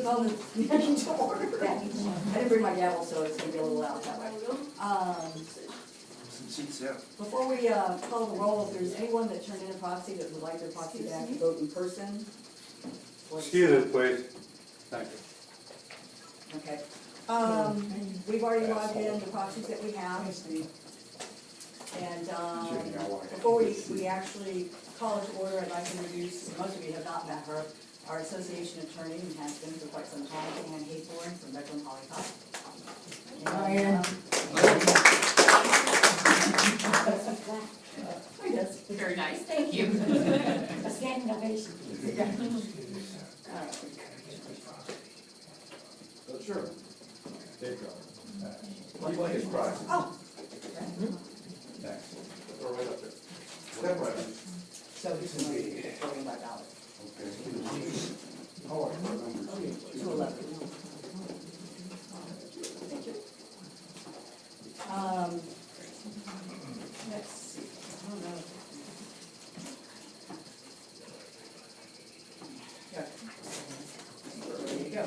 on the meeting to order. I didn't bring my gavel, so it's gonna be a little loud that way. Before we call the roll, if there's anyone that turned in a proxy that would like their proxy back to vote in person. Excuse us, please. Thank you. Okay. We've already logged in the proxies that we have. And before we actually call it to order, I'd like to introduce, most of you have not met her, our association attorney, and has been for quite some time, Ann Haythorne from Beckland Polycop. Yes. Very nice, thank you. A standing ovation. Sure. There you go. Like his prize. Oh. Thanks. Throw right up there. Step right up. So he's going to be voting by ballot. Okay. 211. Thank you. Let's see. I don't know. Yeah. There you go.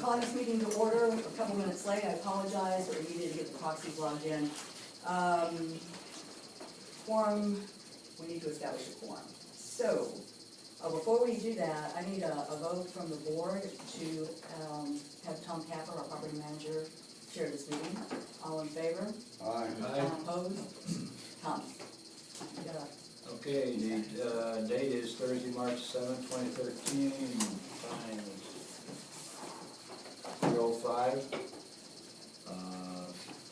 Calling this meeting to order a couple minutes late. I apologize, but we needed to get the proxies logged in. Quorum, we need to establish a quorum. So, before we do that, I need a vote from the board to have Tom Capper, our property manager, chair this meeting. All in favor? Aye. All opposed? Tom? Okay, the date is Thursday, March 7th, 2013. Time is 3:05.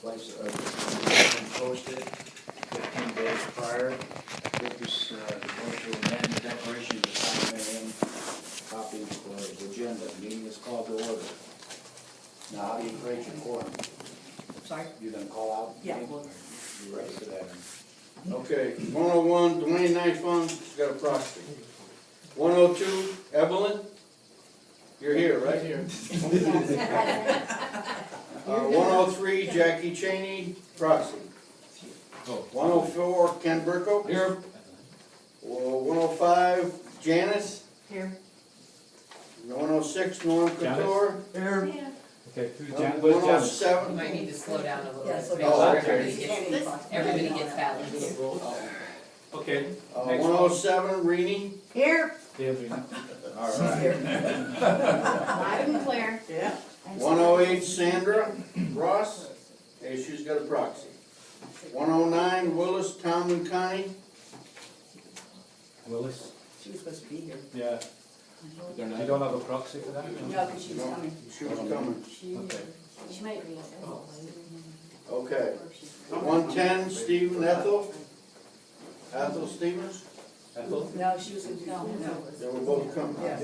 Place posted 15 days prior. Purpose going to amend the declaration of the town of Marion. Copies for the agenda. The meeting is called to order. Now, how do you create your quorum? Sorry? You gonna call out? Yeah. You ready for that? Okay, 101, Dwayne Knight Fund, got a proxy. 102, Evelyn, you're here, right? Here. 103, Jackie Cheney, proxy. 104, Ken Burko. Here. 105, Janice. Here. 106, Norm Couture. Here. Yeah. Okay, who's Jan? Where's Jan? 107. You might need to slow down a little Yeah, bit. slow Make down. sure Oh, okay. everybody gets balanced. Okay. 107, Rini. Here. Here. All right. Loud and clear. Yeah. 108, Sandra Ross. Hey, she's got a proxy. 109, Willis Town and Connie. Willis? She was supposed to be here. Yeah. You don't have a proxy for that? No, because she was coming. She was coming. Okay. She might be. Okay. 110, Stephen Ethel. Ethel Stevens. Ethel? No, she was going to come. No. They were both coming. Yeah.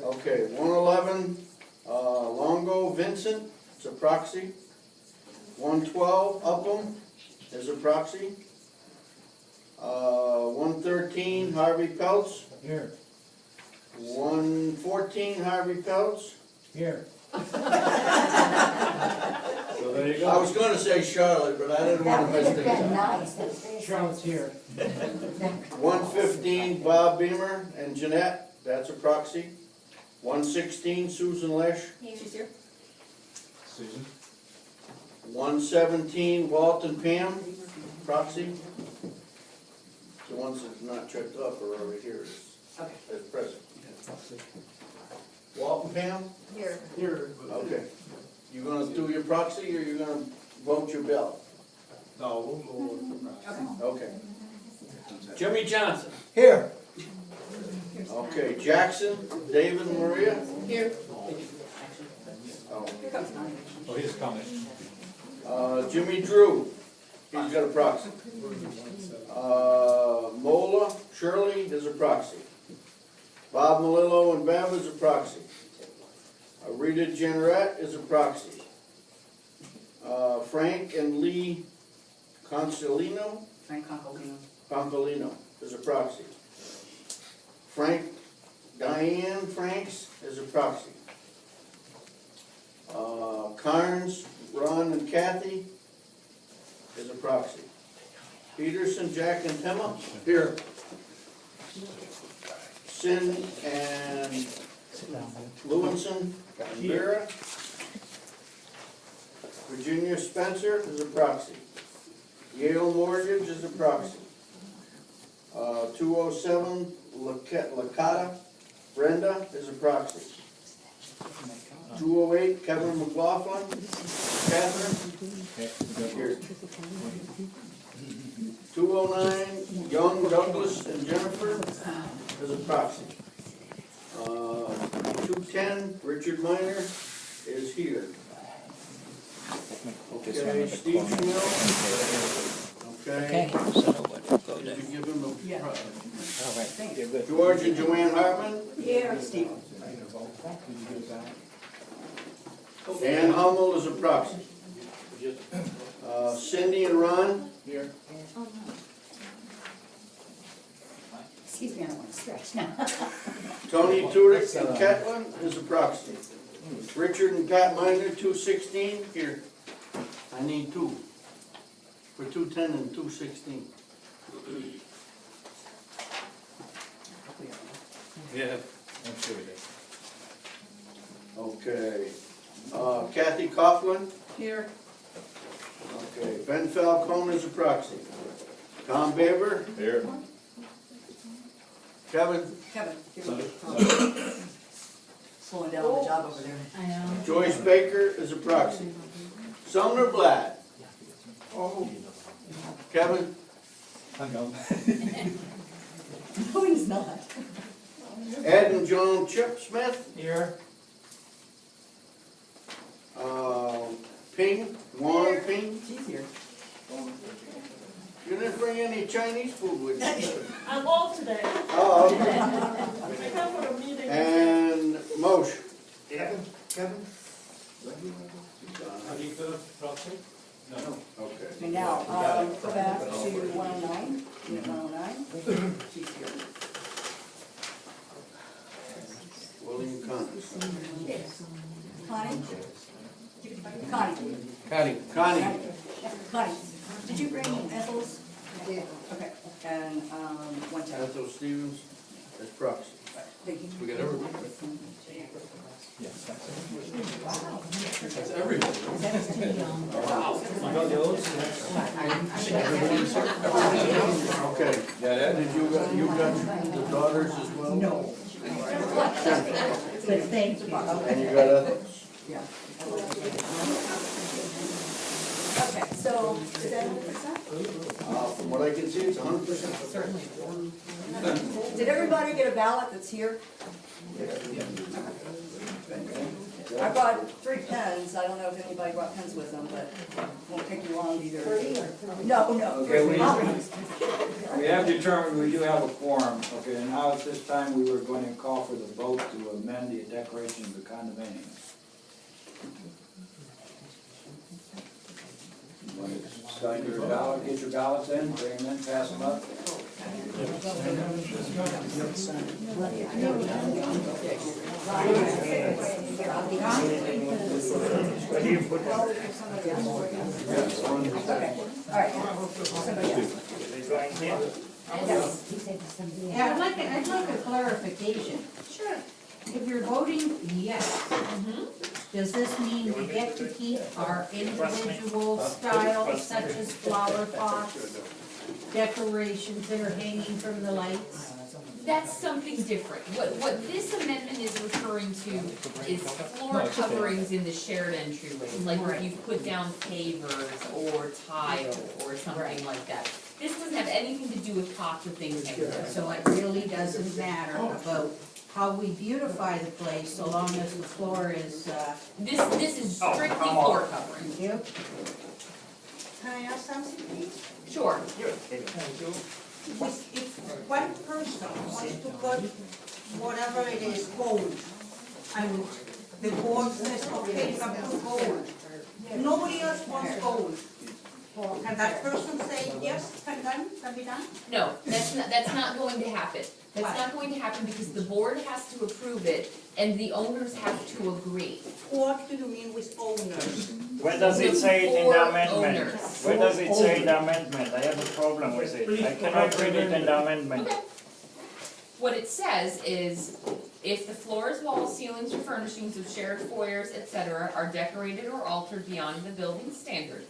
Okay, 111, Longo Vincent, it's a proxy. 112, Upham is a proxy. 113, Harvey Peltz. Here. 114, Harvey Peltz. Here. So there you I go. was gonna say Charlotte, but I didn't wanna mess things up. Nice. Charlotte's here. 115, Bob Beamer and Jeanette, that's a proxy. 116, Susan Lesh. She's here. Susan? 117, Walt and Pam, proxy. The ones that's not checked off are over here Okay. as present. Walt and Pam? Here. Okay. You gonna do your proxy or you gonna vote your bill? No, we'll go with the proxy. Okay. Jimmy Johnson? Here. Okay, Jackson, David and Maria? Here. Oh. Here comes Connie. Oh, he's coming. Jimmy Drew, he's got a proxy. Mola Shirley is a proxy. Bob Malillo and Bev is a proxy. Rita Jennerette is a proxy. Frank and Lee Consolino Frank Concolino. is a proxy. Diane Franks is a proxy. Carnes, Ron and Kathy is a proxy. Peterson, Jack and Pema, here. Sin and Lewinson and Vera. Virginia Spencer is a proxy. Yale Mortgage is a proxy. 207 Lakata Brenda is a proxy. 208 Kevin McLaughlin, Catherine. Here. 209 Young Douglas and Jennifer is a proxy. 210 Richard Minor is here. Okay, Steve Schmidt. Okay. Did you give him a? Yeah. George and Joanne Hartman. Here, Steve. Dan Hummel is a proxy. Cindy and Ron. Here. Excuse me, I don't want to stretch now. Tony Tudyk and Catlin is a proxy. Richard and Pat Minor, 216, here. I need two. For 210 and 216. Yeah, I'm sure we did. Okay. Kathy Coughlin. Here. Okay. Ben Falcone is a proxy. Tom Baber. Here. Kevin, give me slowing down on the job over there. I know. Joyce Baker is a proxy. Sumner Blatt. Kevin. No, he's not. Ed and John Chip Smith. Here. Ping, Juan Ping. She's here. You didn't bring any Chinese food with you. I'm off today. Oh, okay. I come for a meeting. And Moshe. Kevin? Are you the proxy? No. Okay. Okay, now, go back to 109. 109. She's here. William Connors. Connie? Connie. Connie. Connie, did you bring Ethel's? I did. Okay, and, 110. Ethel Stevens as proxy. Thank you. We got everyone. That's everyone. Okay. Yeah, that Did you got the daughters as well? No. But thank you. And you got Ethel's? Yeah. Okay, so, is that 100%? From what I can see, it's 100%. Certainly. Did everybody get a ballot that's here? I brought 3 pens, I don't know if anybody brought pens with them, but it won't take you long either. No, Okay, we three. have determined we do have a quorum, okay, and now at this time, we were going to call for the vote to amend the declaration of the condominium. You want to sign your ballot, get your ballots in, bring them in, pass them up? All right, somebody else. Yeah, I'd like a clarification. Sure. If you're voting yes, does this mean we get to keep our individual styles such as flower pots, decorations that are hanging from the lights? That's something different. What this amendment is referring to is floor coverings in the shared entryways, like where you've put down pavers or tile or something like that. This doesn't have anything to do with pots or things hanging there. So it really doesn't matter about how we beautify the place, so long as the floor is, This is strictly floor covering. thank you. Can I ask something, please? Sure. If one person wants to put whatever it is, gold, and the board says, okay, come put gold, nobody else wants gold, can that person say, yes, can be done? No, that's not going to happen. That's not going to happen because the board has to approve it and the owners have to agree. What do you mean with owners? Where does it say it in Four the amendment? owners. Where does it say in the amendment? I have a problem with it. I cannot read it in the amendment. Okay. What it says is, If the floors, walls, ceilings, or furnishings of shared foyers, etc., are decorated or altered beyond the building standard,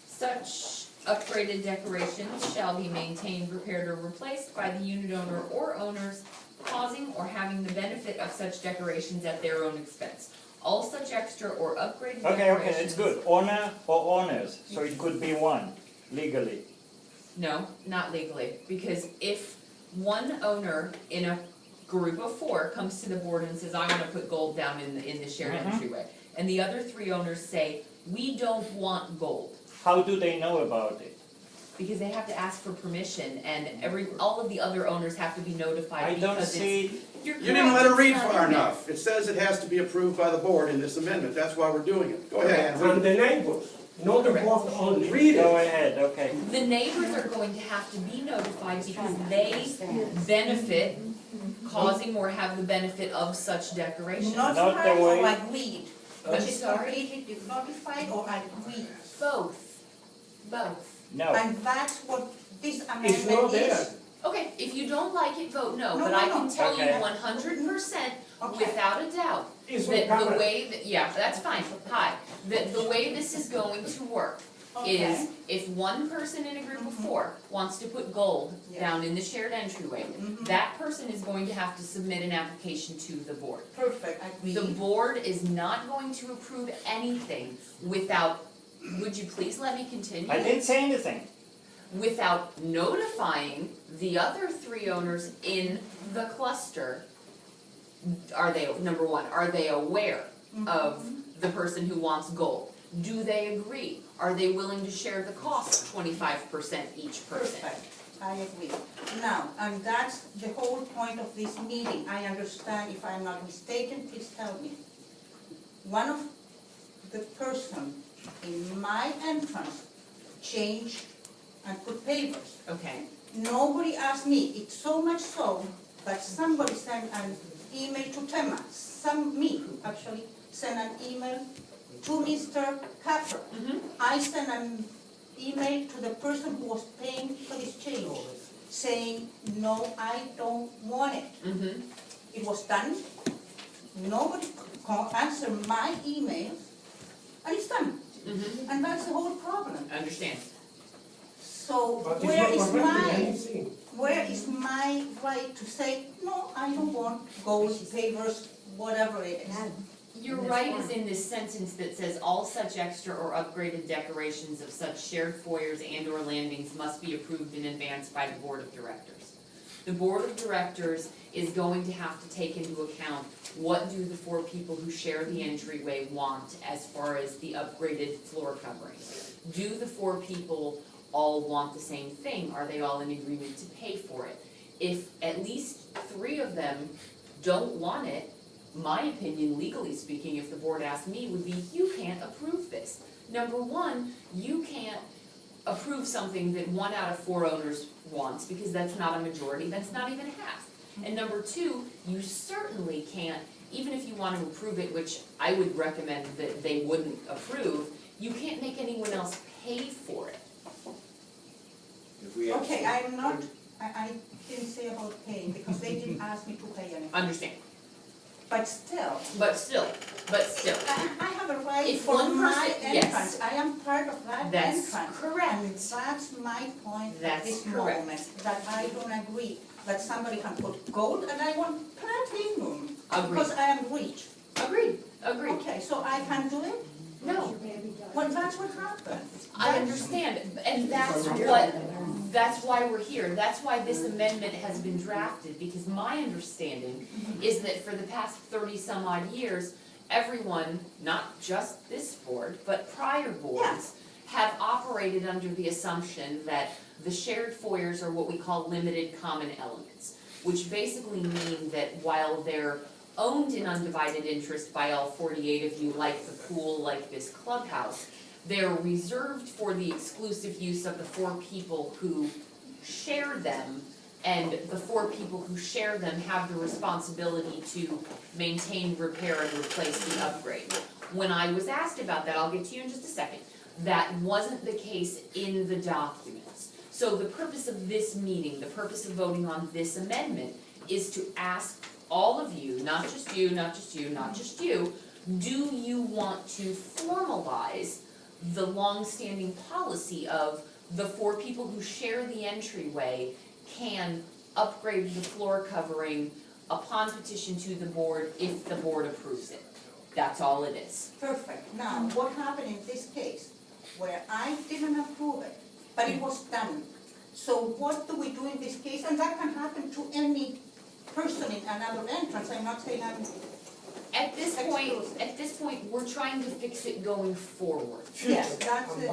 such upgraded decorations shall be maintained, repaired, or replaced by the unit owner or owners causing or having the benefit of such decorations at their own expense. All such extra or upgraded decorations. Okay, it's good. Owner or owners, so it could be one, legally. No, not legally, because if one owner in a group of 4 comes to the board and says, I wanna put gold down in the shared entryway, and the other 3 owners say, we don't want gold, How do they know about it? because they have to ask for permission, and all of the other owners have to be notified I don't because see, you're You didn't let correct, her read it's not far in there. enough. It says it has to be approved by the board in this amendment. That's why we're doing it. Go ahead. And the neighbors, not the Correct. board only. Read go it. ahead, okay. The neighbors are going to have to be notified because they benefit, causing or have the benefit of such decoration. Notified the or way- agreed? I'm Which is sorry? completely notified or agreed? Both, both. No, And that's what this It's not amendment there. is. Okay, if you don't like it, vote no, No, but no, I no. can tell you Okay. 100% Okay. without a doubt It's that not the covered. way that, yeah, that's fine, hi, that the way this is going to work is Okay. if one person in a group of 4 wants to put gold Yes. down in the shared entryway, that person is going to have to submit an application to the board. Perfect, The agreed. board is not going to approve anything without, would you please let me continue? I didn't say anything. Without notifying the other 3 owners in the cluster. Are they, number 1, are they aware of the person who wants gold? Do they agree? Are they willing to share the cost, 25% each person? Perfect, I agree. Now, and that's the whole point of this meeting. I understand, if I'm not mistaken, please tell me. One of the person in my entrance changed and put pavers. Okay, Nobody asked me, it's so much so that somebody sent an email to Tema, me actually, sent an email to Mr. Capper. I sent an email to the person who was paying for this change, saying, no, I don't want it. It was done, nobody answered my emails, and it's done. And that's the whole problem. understand. So But where it's is not correcting my, anything. where is my right to say, no, I don't want gold, pavers, whatever it is? Your right is in this sentence that says all such extra or upgraded decorations of such shared foyers and or landings must be approved in advance by the board of directors. The board of directors is going to have to take into account what do the 4 people who share the entryway want as far as the upgraded floor coverings. Do the 4 people all want the same thing? Are they all in agreement to pay for it? If at least 3 of them don't want it, my opinion, legally speaking, if the board asked me, would be you can't approve this. Number 1, you can't approve something that 1 out of 4 owners wants, because that's not a majority, that's not even half. And number 2, you certainly can't, even if you want to approve it, which I would recommend that they wouldn't approve, you can't make anyone else pay for it. If we have. Okay, I'm not, I didn't say about paying, because they didn't ask me to pay anything. Understand? But still, But still, I have a right If for one my person- yes. entrance, I am part of that That's entrance. correct. And that's my point at That's this correct. moment, that I don't agree that somebody can put gold and I want platinum. Agreed. Because I am rich. Agreed, agreed. Okay, so I can do it? No, Well, that's what happened. I understand, and that's why we're here, that's why this amendment has been drafted, because my understanding is that for the past 30-some odd years, everyone, not just this board, but prior boards, have operated under the assumption that the shared foyers are what we call limited common elements, which basically mean that while they're owned in undivided interest by all 48 of you, like the pool, like this clubhouse, they're reserved for the exclusive use of the 4 people who share them, and the 4 people who share them have the responsibility to maintain, repair, and replace the upgrade. When I was asked about that, I'll get to you in just a second, that wasn't the case in the documents. So the purpose of this meeting, the purpose of voting on this amendment, is to ask all of you, not just you, not just you, not just you, do you want to formalize the long-standing policy of the 4 people who share the entryway can upgrade the floor covering upon petition to the board if the board approves it? That's all it is. Perfect. Now, what happened in this case, where I didn't approve it, but it was done? So what do we do in this case? And that can happen to any person in another entrance. I'm not saying I'm, At this point, we're trying to fix it going forward. yes, that's it.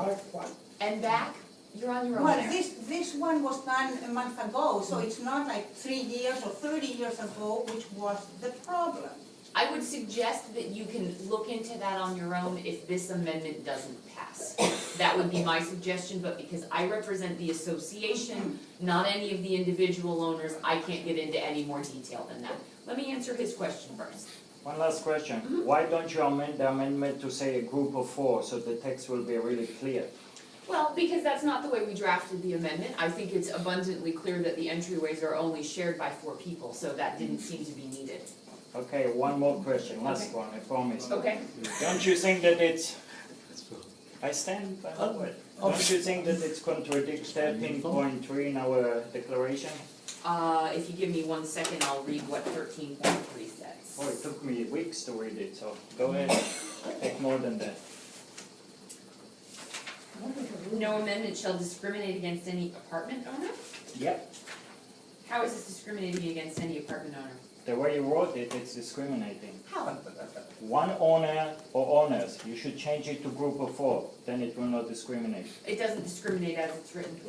And back, you're on your own Well, there. this one was done a month ago, so it's not like 3 years or 30 years ago, which was the problem. I would suggest that you can look into that on your own if this amendment doesn't pass. That would be my suggestion, but because I represent the association, not any of the individual owners, I can't get into any more detail than that. Let me answer his question first. One last question. Why don't you amend the amendment to say a group of 4, so the text will be really clear? Well, because that's not the way we drafted the amendment. I think it's abundantly clear that the entryways are only shared by 4 people, so that didn't seem to be needed. Okay, one more question, last one, I promise. Okay? Don't you think that it's, I stand by my word. Don't you think that it's contradicts 13.3 in our declaration? If you give me 1 second, I'll read what 13.3 says. Oh, it took me weeks to read it, so go ahead, take more than that. No amendment shall discriminate against any apartment owner? Yep. How is this discriminating against any apartment owner? The way you wrote it, it's discriminating. How? One owner or owners, you should change it to group of 4, then it will not discriminate. It doesn't discriminate as it's written.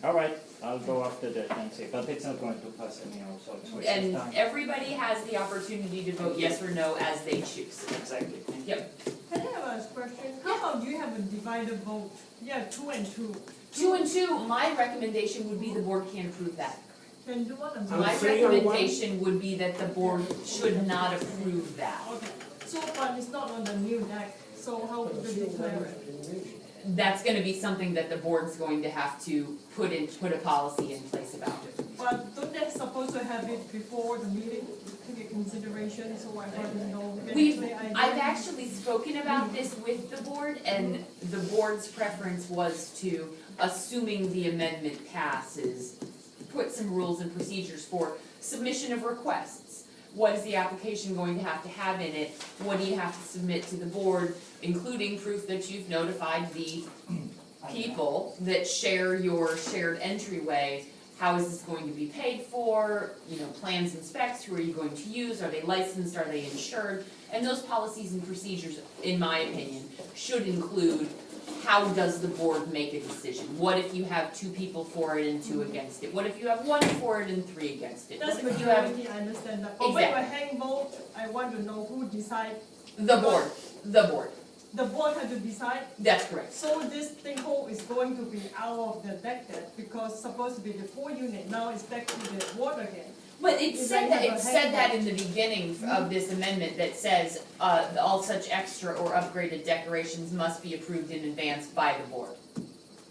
All right, I'll go after that and see, but it's not going to pass anyhow, so it's waste of And time. everybody has the opportunity to vote yes or no as they choose. Exactly. Yep. Can I have a question? How about you have a divided vote? Yeah, 2 and 2. 2 and 2, my recommendation would be the board can't approve that. Can do what I'm My three or one? recommendation would be that the board should not approve that. Okay, so but it's not on the new deck, so how would you declare it? That's gonna be something that the board's going to have to put a policy in place about it. But don't they supposed to have it before the meeting, take a consideration, so I already know? I've actually spoken about this with the board, and the board's preference was to, assuming the amendment passes, put some rules and procedures for submission of requests. What is the application going to have in it? What do you have to submit to the board, including proof that you've notified the people that share your shared entryway? How is this going to be paid for? You know, plans and specs, who are you going to use? Are they licensed? Are they insured? And those policies and procedures, in my opinion, should include how does the board make a decision? What if you have 2 people for it and 2 against it? What if you have 1 for it and 3 against it? That's What if you have majority, I understand that. But when you hang vote, I want to know who decide. the board? The board had to decide. That's correct. So this thing whole is going to be out of the deck then, because supposed to be the 4 unit, now it's back to the board again. But it If said I that, have a it said that hang in the beginning of this amendment that says, all such extra or upgraded decorations must be approved in advance by the board.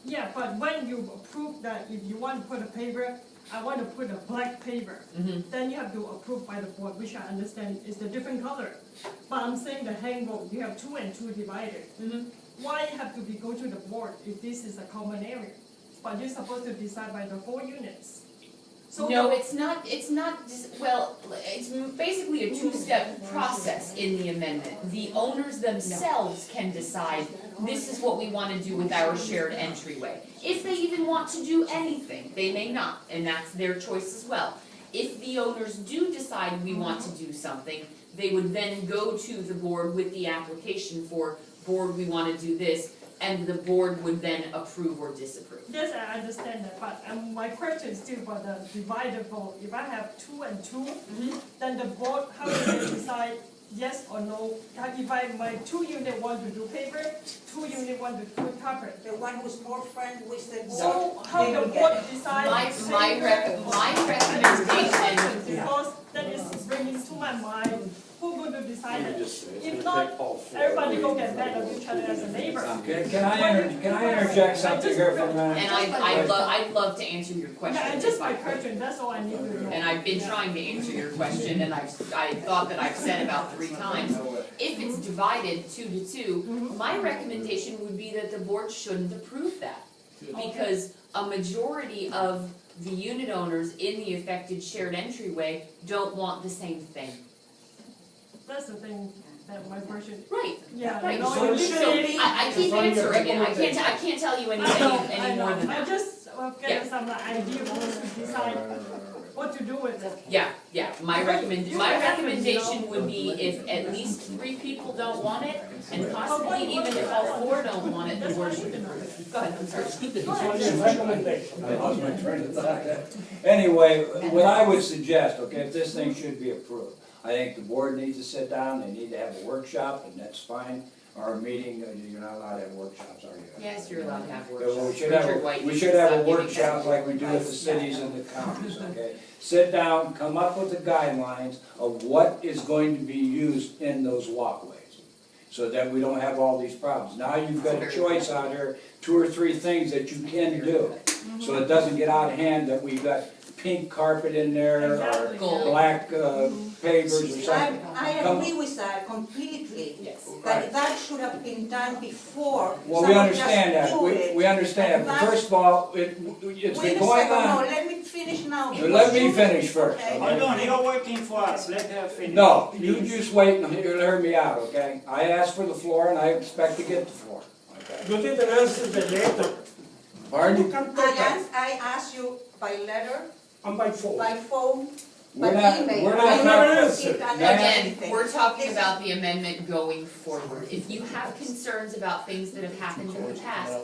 Yeah, but when you approve that, if you want to put a paper, I want to put a black paper, then you have to approve by the board, which I understand is a different color. But I'm saying the hang vote, you have 2 and 2 divided. Why have to go to the board if this is a common area? But you're supposed to decide by the 4 units. So No, it's not, well, it's basically a 2-step process in the amendment. The owners themselves can decide, this is what we wanna do with our shared entryway. If they even want to do anything, they may not, and that's their choice as well. If the owners do decide we want to do something, they would then go to the board with the application for, board, we wanna do this, and the board would then approve or disapprove. yes, I understand that, but my question is still for the divided vote. If I have 2 and 2, then the board, how do they decide yes or no? If my 2 unit want to do paper, 2 unit want to do carpet. The one who's more friend with the board. So how the board decide? My recommendation, Because that is bringing to my mind, who going to decide it? If not, not everybody go get mad at each other as a neighbor. Can I interject something here for a minute? And I'd love to answer your question. Yeah, and just my question, that's all I need to know. And I've been trying to answer your question, and I thought that I've said about 3 times. If it's divided 2 to 2, my recommendation would be that the board shouldn't approve that. Because a majority of the unit owners in the affected shared entryway don't want the same thing. That's the thing, that my question, Right. yeah, Right, you know, so you so say- I keep answering it, I can't tell you any more than I that. just get some idea once we decide what to do with it. Yeah, my recommendation would be if at least 3 people don't want it, and possibly even if all 4 don't want it, the board should approve it. Go ahead, I'm sorry. I lost my train of thought. Anyway, what I would suggest, okay, if this thing should be approved, I think the board needs to sit down, they need to have a workshop, and that's fine. Or a meeting, you're not allowed to have workshops, are you? Yes, you're allowed to have So workshops. we should have, Richard White we used should to have a stop giving workshop like we do with the cities and the counties, okay? Sit down, come up with the guidelines of what is going to be used in those walkways, so that we don't have all these problems. Now you've got a choice out here, 2 or 3 things that you can do, so it doesn't get out of hand that we've got pink carpet in there, or Exactly. black pavers or something. I agree with that completely. Yes. That should have been done before. Well, we Someone understand just that, do it. we understand, but first of all, it's Wait been a going second, no, on. let me finish now. Let me finish first. Okay. Hold on, you're working for us, let her finish. No, you just wait and hear me out, okay? I asked for the floor and I expect to get the floor, okay? You didn't answer the letter. You Pardon? can take that. I asked you by letter, And by phone. by phone, We're by not, email. we're I not, never I answered. done Ma'am. Again, everything. we're talking about the amendment going forward. If you have concerns about things that have happened in the past,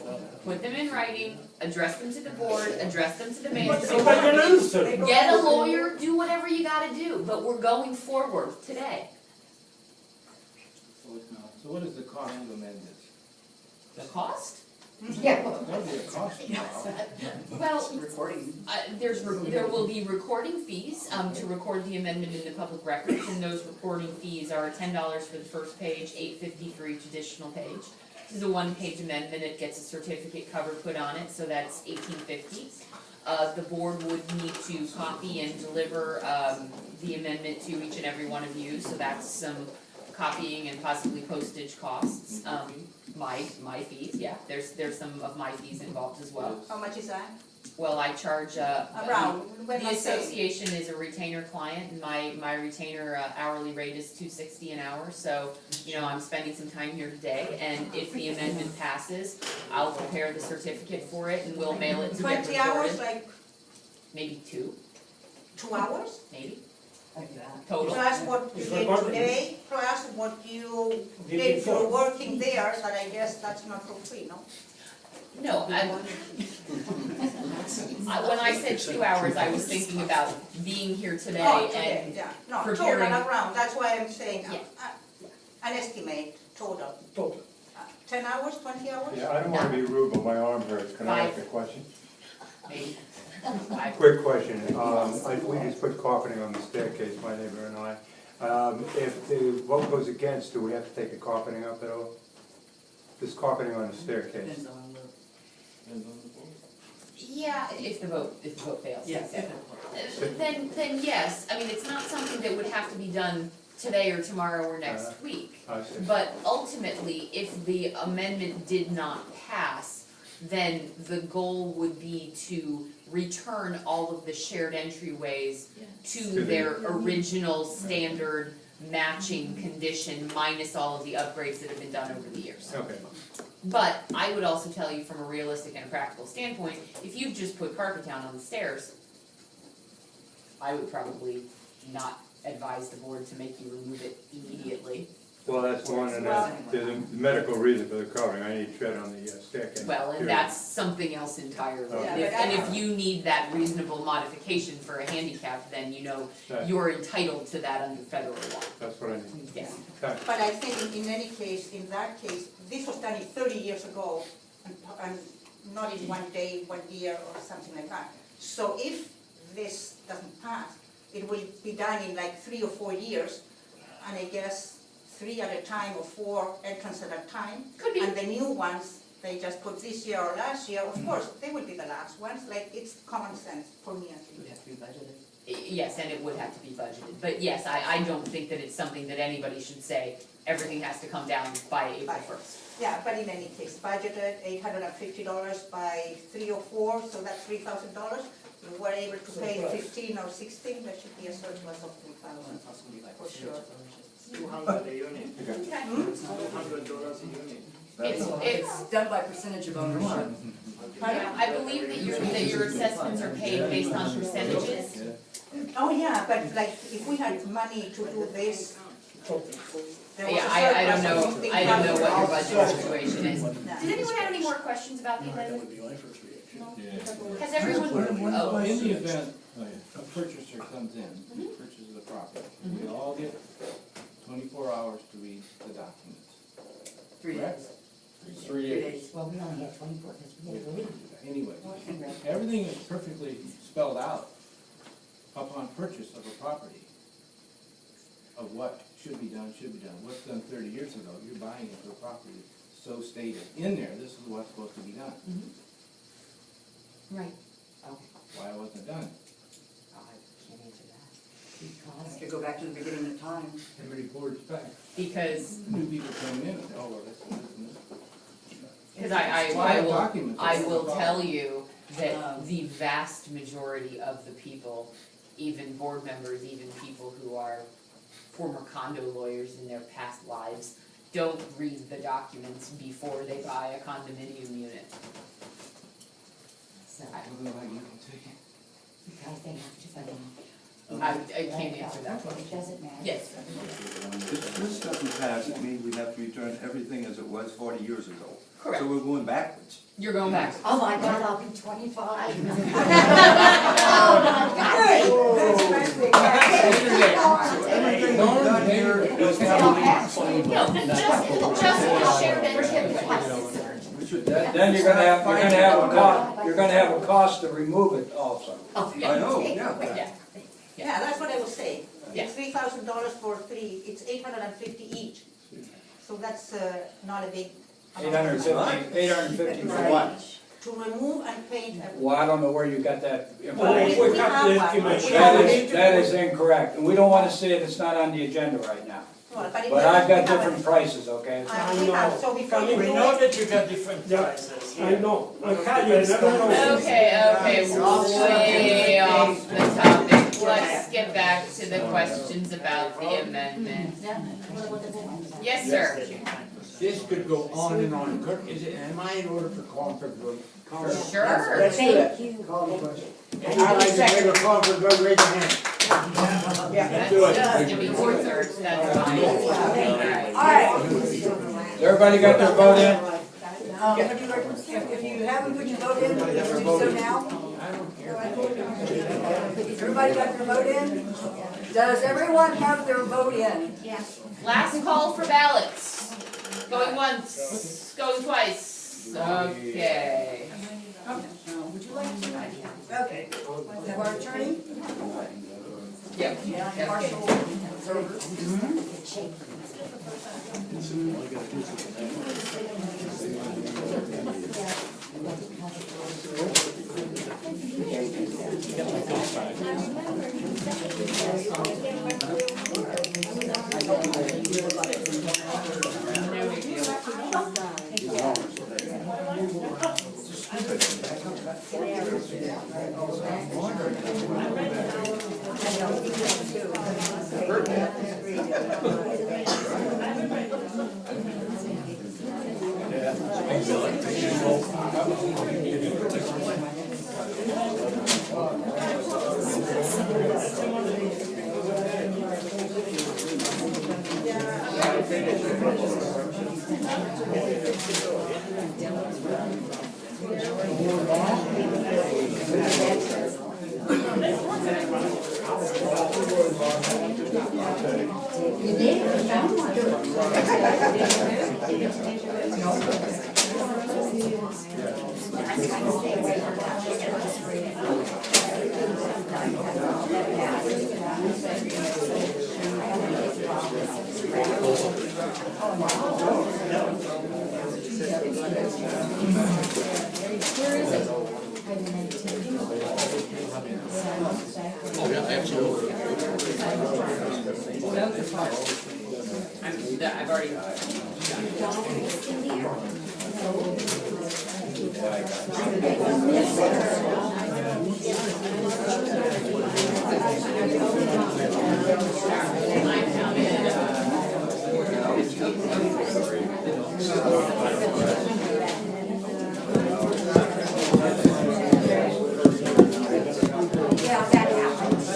put them in writing, address them to the board, address them to the mayor. But nobody can answer. Get a lawyer, do whatever you gotta do, but we're going forward today. So what is the cost to amend this? The cost? Yeah. That'll be a cost now. Well, there will be recording fees, to record the amendment in the public records, and those recording fees are $10 for the first page, $8.50 for each additional page. This is a 1-page amendment, it gets a certificate cover put on it, so that's $18.50. The board would need to copy and deliver, the amendment to each and every one of you, so that's some copying and possibly postage costs. My fees, yeah, there's some of my fees involved as well. How much is that? Well, I charge, Around, when the I say. association is a retainer client, and my retainer hourly rate is $2.60 an hour, so, you know, I'm spending some time here today, and if the amendment passes, I'll prepare the certificate for it, and we'll mail it to get 20 hours, recorded. like Maybe 2, 2 hours? maybe, total. Plus what you It's did recorded. today, plus what you Did did for before. working there, that I guess that's not for free, no? No, when I said 2 hours, I was thinking about being here Oh, today today, and, yeah, no, total preparing- around, that's why I'm saying, Yeah. an estimate, total. Total. 10 hours, 20 hours? Yeah, I don't wanna be rude, but my arm hurts. Can I ask a question? maybe, 5. Quick question. We just put carpeting on the staircase, my neighbor and I. If the vote goes against, do we have to take the carpeting up at all? This carpeting on the staircase. Yeah, if the vote fails. Yes. Then yes, I mean, it's not something that would have to be done today or tomorrow or next week. I see. But ultimately, if the amendment did not pass, then the goal would be to return all of the shared entryways to their original standard matching condition minus all of the upgrades that have been done over the years. Okay. But I would also tell you from a realistic and a practical standpoint, if you've just put carpet down on the stairs, I would probably not advise the board to make you remove it immediately. Well, that's one, and there's a medical reason for the covering. I need tread on the staircase. Well, and period. that's something else entirely. Yeah, And if you need that reasonable modification for a handicap, then you know Right. you're entitled to that under federal law. That's what I need. Yes. Thanks. But I think in any case, in that case, this was done 30 years ago, and not in 1 day, 1 year, or something like that. So if this doesn't pass, it will be done in like 3 or 4 years, and I guess 3 at a time or 4 entrances at a time. Could be. And the new ones, they just put this year or last year, of course, they will be the last ones, like, it's common sense for me at least. have to be budgeted. Yes, and it would have to be budgeted, but yes, I don't think that it's something that anybody should say, everything has to come down by April first. Yeah, but in any case, budgeted $850 by 3 or 4, so that's $3,000. We were able to pay 15 or 16, there should be a surplus of 3,000 for sure. 200 a unit. Okay. $200 a unit. It's, Done by percentage of ownership. yeah, I believe that your assessments are paid based on percentages. Oh, yeah, but like, if we had money to do this, there was Yeah, a I don't surplus know, of 15,000. I don't know what your budget situation is. No. Did anyone have any more questions about the amendment? would be my first reaction. Has everyone, oh, In the event a purchaser comes in, purchases the property, we all get 24 hours to read the documents. 3 Correct? days. 3 days. Well, we only had 24 because we had to leave. Anyway, everything is perfectly spelled out upon purchase of a property of what should be done, what's done 30 years ago. You're buying into a property so stated in there, this is what's supposed to be done. right, Why wasn't it done? I can't answer that. Have to go back to the beginning of time. Everybody forwards back. Because, New people come in, and, oh, well, this and this and this. because Documents. I will tell you that the vast majority of the people, even board members, even people who are former condo lawyers in their past lives, don't read the documents before they buy a condominium unit. So, I don't know how you can take it. because they have to put in. I can't answer that It question. doesn't matter. Yes, This doesn't pass, it means we have to return everything as it was 40 years ago. correct. So we're going backwards. You're going back. Oh my God, I'll be 25. Everything we've done here is No, just the shared entry. Then you're gonna have a cost to remove it also. I know, yeah. Yeah, Yeah, that's what I was saying. Yeah. It's $3,000 for 3, it's $850 each. So that's not a big amount. 850 for what? To remove and paint everything. Well, I don't know where you got that Well, information. we got the information. That is incorrect, and we don't wanna say it, it's not on the agenda right now. Well, but it But I've got doesn't have different prices, okay? We have, so before you We do know it, that you got different prices. I know, I tell you, I never know. Okay, way off the topic. Let's get back to the questions about the amendment. Yes, sir. This could go on and on. Am I in order for Concord Road? Sure. Let's do that. Thank you. Call the question. I'd like to take a Concord Road, raise your hand. That's do it. just gonna be 2/3, that's fine. Alright. Alright, Everybody got their vote in? if you haven't put your vote in, please do so now. Everybody got their vote in? Does everyone have their vote in? Last call for ballots. Going once, going twice. Okay. Would you like to? Okay. Have our attorney? Yep. Partial observers? Where is it? Oh, yeah, absolutely. I've already. Yeah, that happens.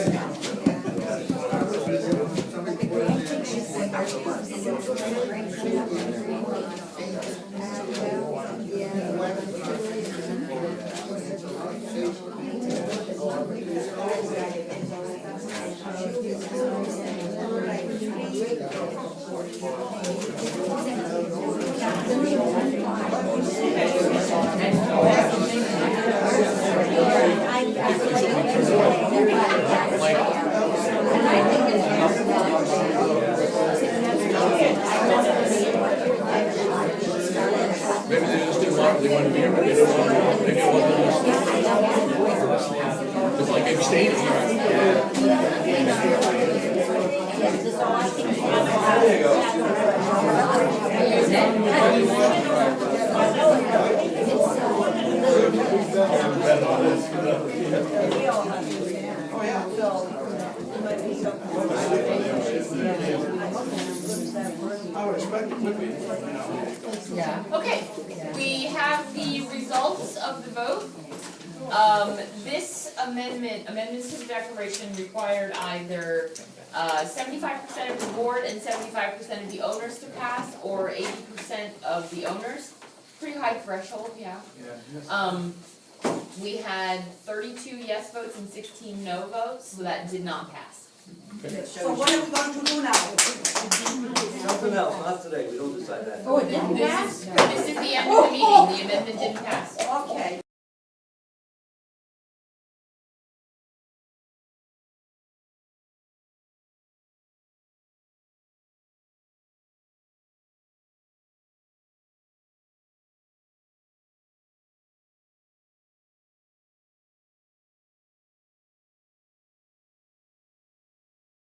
Maybe they just didn't want, they wanted to be here, but they didn't want, maybe it wasn't. It's like abstaining. I would expect it would be. Yeah. Okay, we have the results of the vote. This amendments to the declaration required either 75% of the board and 75% of the owners to pass, or 80% of the owners. Pretty high threshold, yeah. We had 32 yes votes and 16 no votes, so that did not pass. So what are we going to do now? Something else, not today, we don't decide that. Oh, it didn't pass? This is the end of the meeting, the amendment didn't pass.